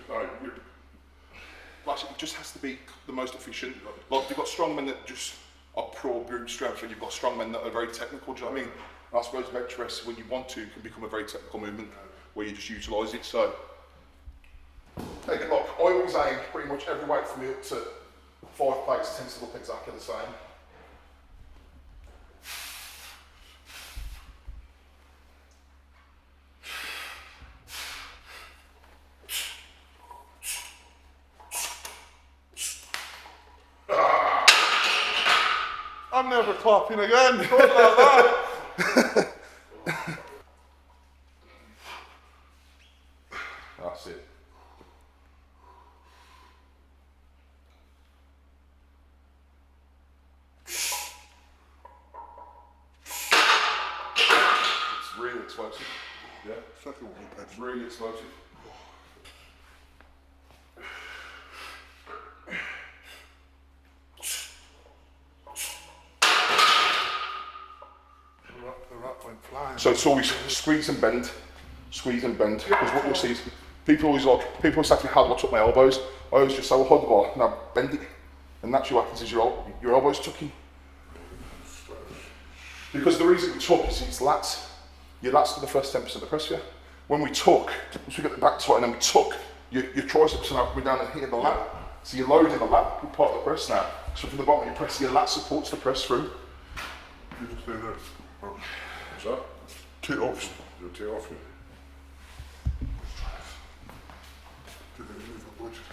[SPEAKER 1] Like, it just has to be the most efficient. Like, you've got strongmen that just are pro brute strength, and you've got strongmen that are very technical, do you know what I mean? And I suppose bench press, when you want to, can become a very technical movement where you just utilise it. So, take a look. I always aim pretty much every weight for me up to 5 plates tends to look exactly the same.
[SPEAKER 2] I'm never clapping again. Not like that.
[SPEAKER 1] That's it. It's really explosive.
[SPEAKER 3] Yeah, second one,
[SPEAKER 1] It's really explosive.
[SPEAKER 3] the rat went flying.
[SPEAKER 1] So it's always squeeze and bend, because what you'll see is people always say to me, how do I tuck my elbows? I always just say, well, hold the bar, now bend it, and naturally what happens is your elbows tucking. Because the reason we tuck is it's lats. Your lats are the first 10% of the press here. When we tuck, once we get the back to it and then we tuck, your triceps are now coming down and hitting the lat. So you're loading the lat, good part of the press now. So from the bottom of your press, your lat supports the press through.
[SPEAKER 3] You just stay there.
[SPEAKER 2] What's that?
[SPEAKER 3] Take off.
[SPEAKER 2] You'll take off you.
[SPEAKER 3] Did they move the budget?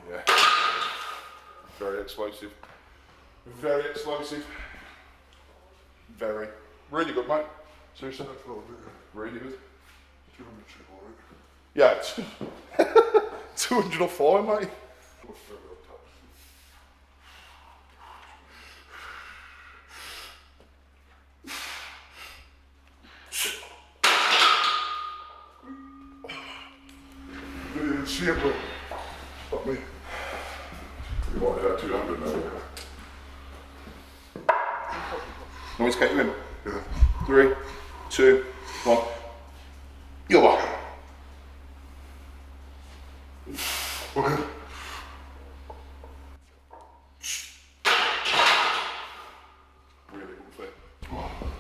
[SPEAKER 1] Yeah. Very explosive. Very explosive. Very. Really good, mate. Seriously.
[SPEAKER 3] That's what I'll do.
[SPEAKER 1] Really good.
[SPEAKER 3] 200 chip, alright.
[SPEAKER 1] Yeah. 204, mate.
[SPEAKER 3] What's that up top? You didn't see it, but not me.
[SPEAKER 2] You want that 200 now?
[SPEAKER 1] No, it's getting in.
[SPEAKER 3] Yeah.
[SPEAKER 1] 3, 2, 1. You're back.
[SPEAKER 3] Okay.
[SPEAKER 1] Really comfy.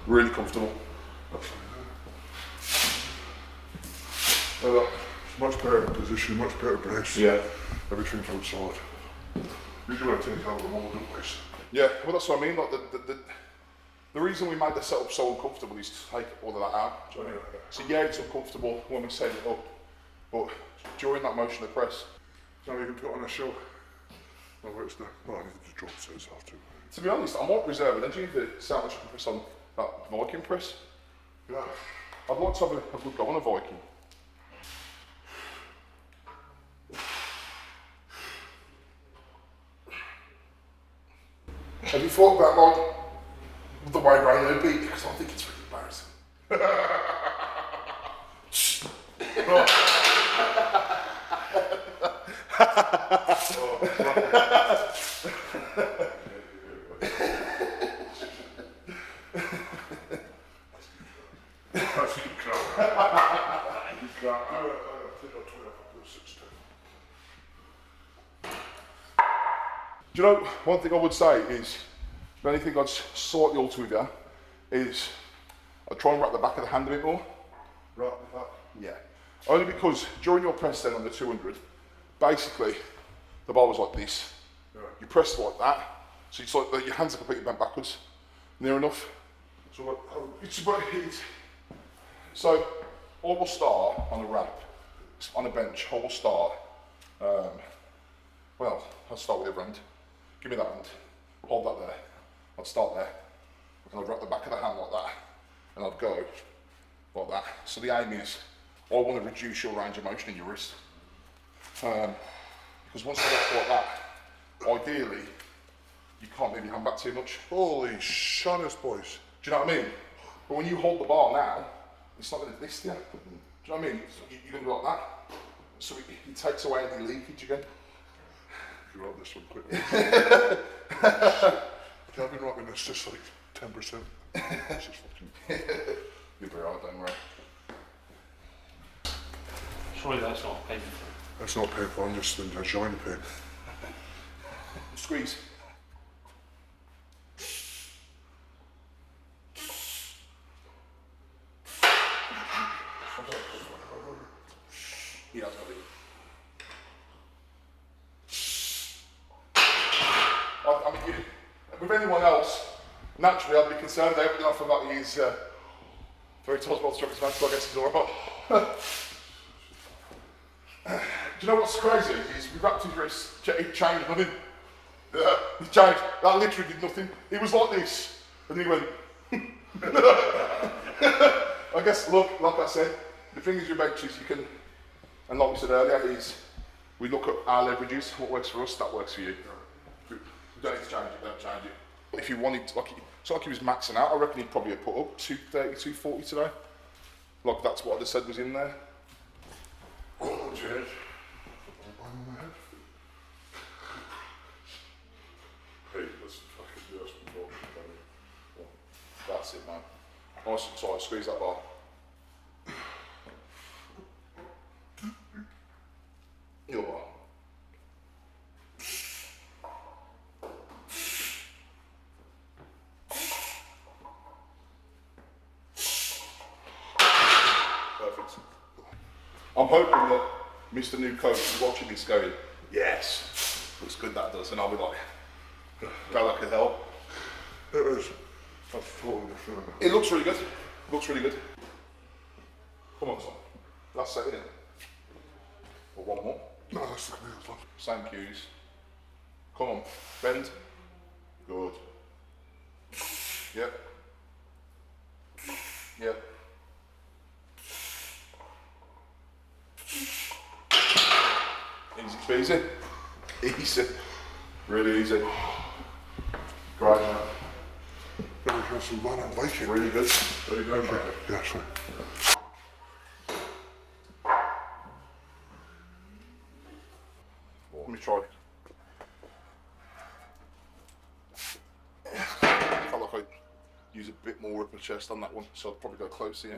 [SPEAKER 1] Really comfortable.
[SPEAKER 3] Much better position, much better brace.
[SPEAKER 1] Yeah.
[SPEAKER 3] Everything's outside. Usually I take out the mold in place.
[SPEAKER 1] Yeah, well that's what I mean. Like the reason we made the setup so uncomfortable is to take all of that out. Do you know what I mean? So yeah, it's uncomfortable when we set it up, but during that motion of press,
[SPEAKER 3] Now you can put on a show. No, where's the... Oh, I need to drop sets off too.
[SPEAKER 1] to be honest, I might reserve an energy to see how much I can press on that Viking press.
[SPEAKER 3] Yeah.
[SPEAKER 1] I'd like to have a good go on a Viking. Have you thought about like the way Raino beat? Because I think it's really embarrassing.
[SPEAKER 3] That's you can't. You can't. I think I'll try to do 6'10".
[SPEAKER 1] Do you know, one thing I would say is, if anything I'd slightly alter with you, is I'd try and wrap the back of the hand a bit more.
[SPEAKER 3] Right, that.
[SPEAKER 1] Yeah. Only because during your press then on the 200, basically, the bar was like this.
[SPEAKER 3] Yeah.
[SPEAKER 1] You press like that, so it's like your hands are completely bent backwards. Near enough?
[SPEAKER 3] So what, how,
[SPEAKER 1] It's about it. So, I will start on a wrap, on a bench. I will start, well, I'll start with the other hand. Give me that hand, hold that there. I'd start there, and I'd wrap the back of the hand like that, and I'd go like that. So the aim is, I want to reduce your range of motion in your wrist. Because once I get like that, ideally, you can't move your hand back too much.
[SPEAKER 3] holy shanners, boys.
[SPEAKER 1] Do you know what I mean? But when you hold the bar now, it's not going to this to you. Do you know what I mean? You're going to go like that. So it takes away any leakage again.
[SPEAKER 3] You wrote this one quickly. I've been wrapping this just like 10%. It's just fucking...
[SPEAKER 1] You'll be alright, don't worry.
[SPEAKER 4] Surely that's not painful.
[SPEAKER 3] That's not painful, I'm just enjoying the pain.
[SPEAKER 1] Squeeze. Yeah, that's got it. I mean, with anyone else, naturally I'd be concerned. Everything I forgot he's very tall, well strongest man, so I guess he's alright. Do you know what's crazy? Is we wrapped his wrist, he changed nothing. He changed. That literally did nothing. He was like this, and he went. I guess, look, like I said, the thing is with benches, you can, and like we said earlier, is we look at our leverages, what works for us, that works for you. We don't need to change it, don't change it. If you wanted, it's like he was maxing out, I reckon he'd probably have put up 230, 240 today. Like that's what I just said was in there.
[SPEAKER 3] Oh, Jed. On my head. Hey, let's fucking do this before.
[SPEAKER 1] That's it, man. Nice and tight, squeeze that bar. Your bar. Perfect. I'm hoping that Mr. New Coach is watching this going, yes, looks good that does, and I'll be like, glad I could help.
[SPEAKER 3] It is. That's totally different.
[SPEAKER 1] It looks really good. Looks really good. Come on, son. Last set in. Or one more.
[SPEAKER 3] No, that's the clearest one.
[SPEAKER 1] Same cues. Come on. Bend. Good. Yep. Yep. Easy peasy. Easy. Really easy. Great, man.
[SPEAKER 3] Very good, some man and Viking.
[SPEAKER 1] Really good.
[SPEAKER 3] Very good, man. Yeah, that's right.
[SPEAKER 1] Let me try. I felt like I'd use a bit more upper chest on that one, so I'd probably go closer. Yeah.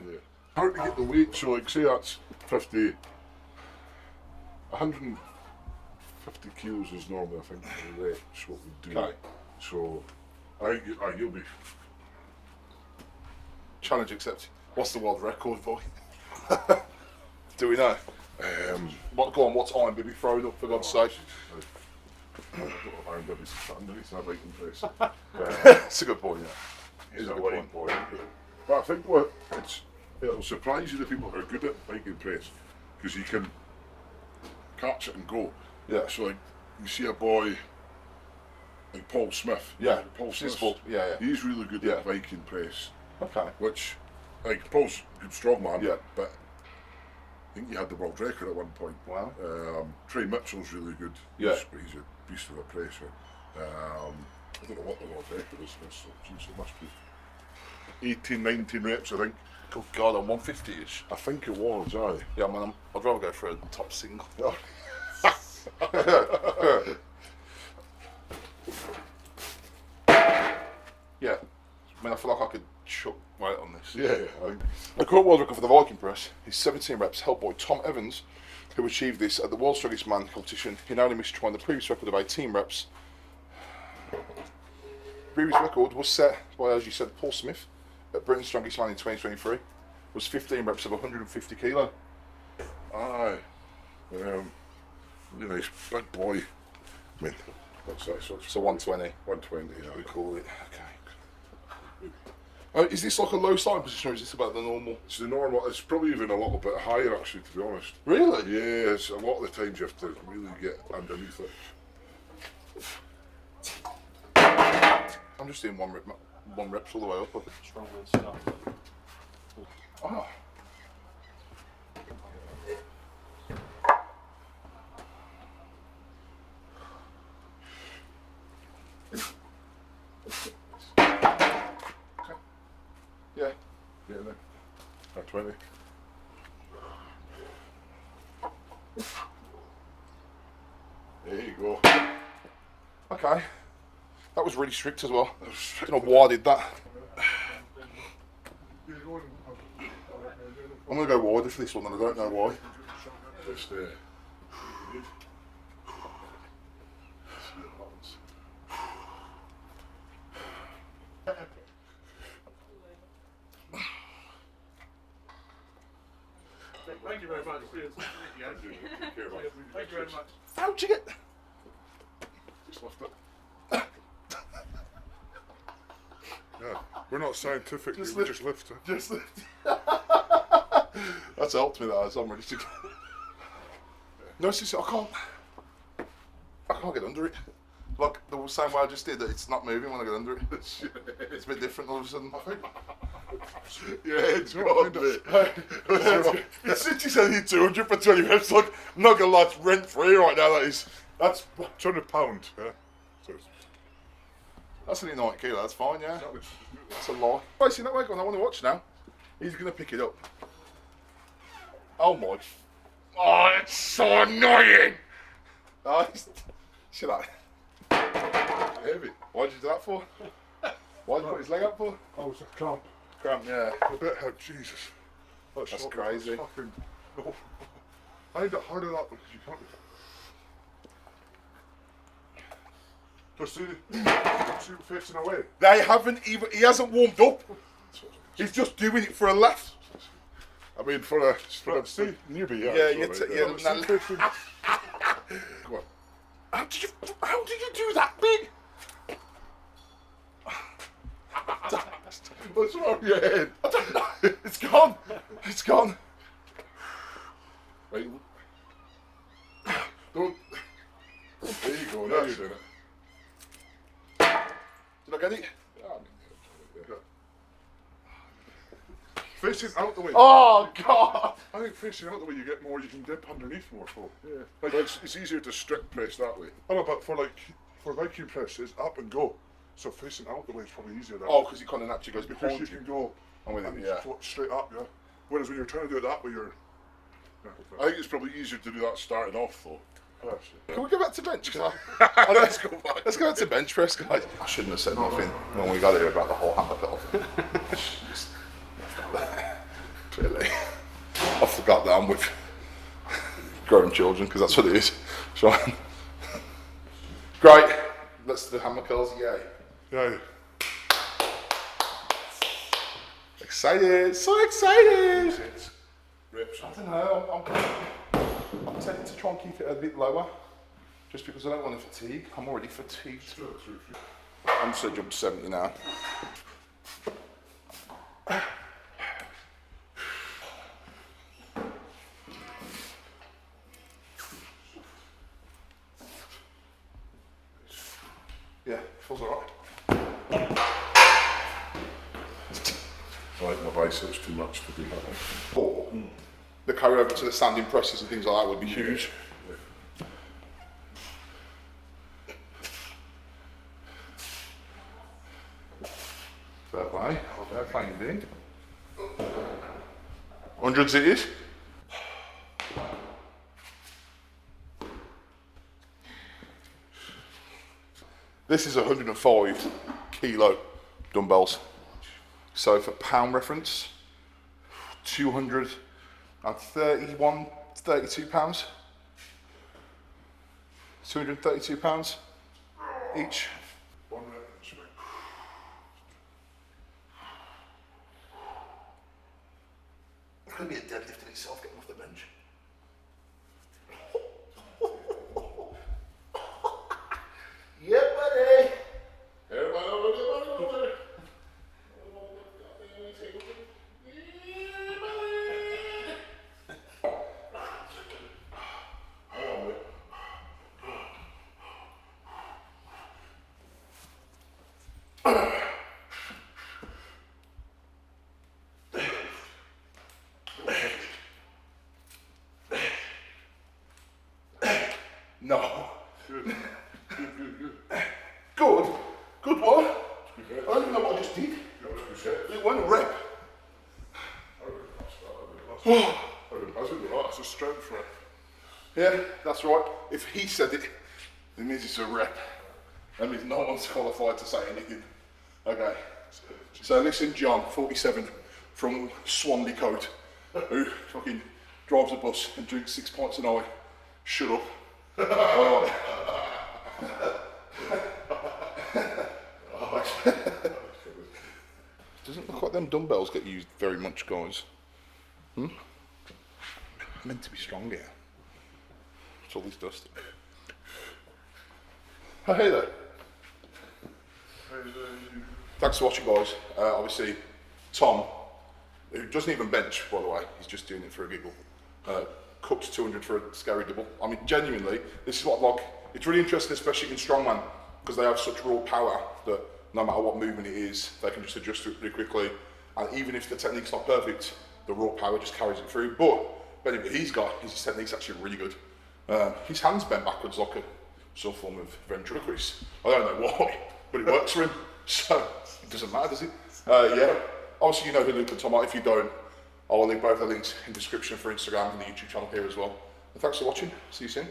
[SPEAKER 3] How to get the weight, so like say that's 150 kilos is normally I think the reps what we do.
[SPEAKER 1] Okay.
[SPEAKER 3] So you'll be
[SPEAKER 1] Challenge accepted. What's the world record, boy? Do we know? Go on, what time did we throw it up, for God's sake?
[SPEAKER 3] I don't know if I'm going to be underneath that Viking press.
[SPEAKER 1] That's a good point, yeah.
[SPEAKER 3] It's
[SPEAKER 1] It's a
[SPEAKER 3] a
[SPEAKER 1] good
[SPEAKER 3] light
[SPEAKER 1] point.
[SPEAKER 3] boy. But I think what it'll surprise you the people who are good at Viking press because you can catch it and go.
[SPEAKER 1] Yeah.
[SPEAKER 3] So like you see a boy like Paul Smith.
[SPEAKER 1] Yeah.
[SPEAKER 3] Paul
[SPEAKER 1] His
[SPEAKER 3] Smith.
[SPEAKER 1] fault. Yeah, yeah.
[SPEAKER 3] He's really good
[SPEAKER 1] Yeah.
[SPEAKER 3] at Viking press,
[SPEAKER 1] Okay.
[SPEAKER 3] which like Paul's a good strongman.
[SPEAKER 1] Yeah.
[SPEAKER 3] But I think he had the world record at one point.
[SPEAKER 1] Wow.
[SPEAKER 3] Trey Mitchell's really good.
[SPEAKER 1] Yeah.
[SPEAKER 3] He's a beast of a presser. I don't know what the world record is for this, so geez, it must be 18, 19 reps, I think.
[SPEAKER 1] Good God, I'm 150-ish.
[SPEAKER 3] I think it was, aye.
[SPEAKER 1] Yeah, man, I'd rather go for a top single. Yeah. I mean, I feel like I could chuck weight on this.
[SPEAKER 3] Yeah, I think.
[SPEAKER 1] The current world record for the Viking press is 17 reps, held by Tom Evans, who achieved this at the World's Strongest Man competition. He now missed trying the previous record of 18 reps. The previous record was set by, as you said, Paul Smith at Britain's Strongest Man in 2023. Was 15 reps of 150 kilo.
[SPEAKER 3] Aye. Really nice big boy. I mean, what's that?
[SPEAKER 1] So 120.
[SPEAKER 3] 120,
[SPEAKER 1] We
[SPEAKER 3] yeah.
[SPEAKER 1] call it. Okay. Is this like a low starting position, or is this about the normal?
[SPEAKER 3] It's the normal, it's probably even a little bit higher actually, to be honest.
[SPEAKER 1] Really?
[SPEAKER 3] Yeah, it's a lot of the times you have to really get underneath it.
[SPEAKER 1] I'm just doing one reps all the way up.
[SPEAKER 4] Strongman stuff.
[SPEAKER 1] Oh. Yeah.
[SPEAKER 3] Yeah, there. At 20. There you go.
[SPEAKER 1] Okay. That was really strict as well. I don't know why I did that. I'm going to go wider for this one, and I don't know why.
[SPEAKER 3] Just there.
[SPEAKER 2] Thank you very much. Cheers. Thank you very much.
[SPEAKER 1] How'd you get...
[SPEAKER 3] Just lift it. Yeah, we're not scientific, we just lift it.
[SPEAKER 1] Just that's helped me, that has. I'm ready to go. No, seriously, I can't get under it. Like the same way I just did, that it's not moving when I get under it. It's a bit different all of a sudden.
[SPEAKER 3] Yeah, it's got a bit.
[SPEAKER 1] Since you said you 200 for 20 reps, like, I'm not gonna lie, it's rent free right now. That's
[SPEAKER 3] £200, yeah. So
[SPEAKER 1] that's only 90 kilo. That's fine, yeah.
[SPEAKER 3] exactly.
[SPEAKER 1] That's a lie. Facing that way, I want to watch now. He's gonna pick it up. Oh my! Oh, it's so annoying. Oh, shut up.
[SPEAKER 3] Heavy.
[SPEAKER 1] Why'd you do that for? Why'd you put his leg up for?
[SPEAKER 3] Oh, it's a cramp.
[SPEAKER 1] Cramp, yeah.
[SPEAKER 3] A bit hurt, Jesus.
[SPEAKER 1] That's
[SPEAKER 3] not-
[SPEAKER 1] crazy.
[SPEAKER 3] Fucking, no. I need it harder than that because you can't. Just see him facing away.
[SPEAKER 1] They haven't even. He hasn't warmed up. He's just doing it for a laugh.
[SPEAKER 3] I mean, for a newbie, yeah.
[SPEAKER 1] Yeah,
[SPEAKER 3] it's
[SPEAKER 1] you
[SPEAKER 3] all right,
[SPEAKER 1] yeah.
[SPEAKER 3] See facing. Go on.
[SPEAKER 1] How did you do that big?
[SPEAKER 3] What's wrong with your head?
[SPEAKER 1] I don't know. It's gone. It's gone.
[SPEAKER 3] Right. Don't. There you go. Now you're doing it.
[SPEAKER 1] Did I get it?
[SPEAKER 3] Yeah. Facing out the way.
[SPEAKER 1] Oh God!
[SPEAKER 3] I think facing out the way you get more, you can dip underneath more. So yeah, like it's easier to strip press that way. I know, but for Viking press, it's up and go. So facing out the way is probably easier. That
[SPEAKER 1] Oh, because he kind of naturally goes
[SPEAKER 3] because
[SPEAKER 1] behind
[SPEAKER 3] you
[SPEAKER 1] you.
[SPEAKER 3] can go
[SPEAKER 1] I'm with it,
[SPEAKER 3] and
[SPEAKER 1] yeah.
[SPEAKER 3] float straight up, yeah. Whereas when you're trying to do it that way, you're. Yeah,
[SPEAKER 2] I think it's probably easier to do that starting off though.
[SPEAKER 1] Can we go back to bench? Let's go back. Let's go back to bench press, guys. I shouldn't have said nothing when we got here about the whole hammer curl. Clearly, I forgot that I'm with grown children because that's what it is. Sean. Great. Let's do hammer curls. Yay!
[SPEAKER 3] yeah.
[SPEAKER 1] Excited! So excited!
[SPEAKER 3] Reps.
[SPEAKER 1] I don't know. I'm tempted to try and keep it a bit lower, just because I don't want to fatigue. I'm already fatigued. I'm just gonna jump to 70 now. Yeah, feels alright.
[SPEAKER 2] I like my biceps too much to do that.
[SPEAKER 1] Or the carry over to the standing presses and things like that would be huge. Fair play. Fair play indeed. 100s it is. This is 105 kilo dumbbells. So for pound reference, 231, 32 pounds. 232 pounds each.
[SPEAKER 3] One rep and swing.
[SPEAKER 1] It's going to be a deadlift in itself getting off the bench. Yeah, buddy.
[SPEAKER 2] Everybody over there.
[SPEAKER 1] No. Good. Good what? I don't even know what I just did. It wasn't a rep.
[SPEAKER 3] That's a strength rep.
[SPEAKER 1] Yeah, that's right. If he said it, it means it's a rep. That means no one's qualified to say anything. Okay. So listen, John, 47.
[SPEAKER 3] from Swanley Coat who fucking drives a bus and drinks 6 pints a night. Shut up. Alright.
[SPEAKER 1] Doesn't look like them dumbbells get used very much, guys. Meant to be strong here. What's all this dust? Oh, hey there. Thanks for watching, guys. Obviously, Tom, who doesn't even bench, by the way, he's just doing it for a giggle. Cooked 200 for a scary double. I mean, genuinely, this is what, like, it's really interesting, especially in Strongman, because they have such raw power that no matter what movement it is, they can just adjust to it pretty quickly. And even if the technique's not perfect, the raw power just carries it through. But benefit he's got is his technique's actually really good. His hands bent backwards like some form of ventriloquist. I don't know why, but it works for him. So it doesn't matter, does it? Yeah. Obviously, you know who Luke and Tom are. If you don't, I will link both the links in the description for Instagram and the YouTube channel here as well. And thanks for watching. See you soon.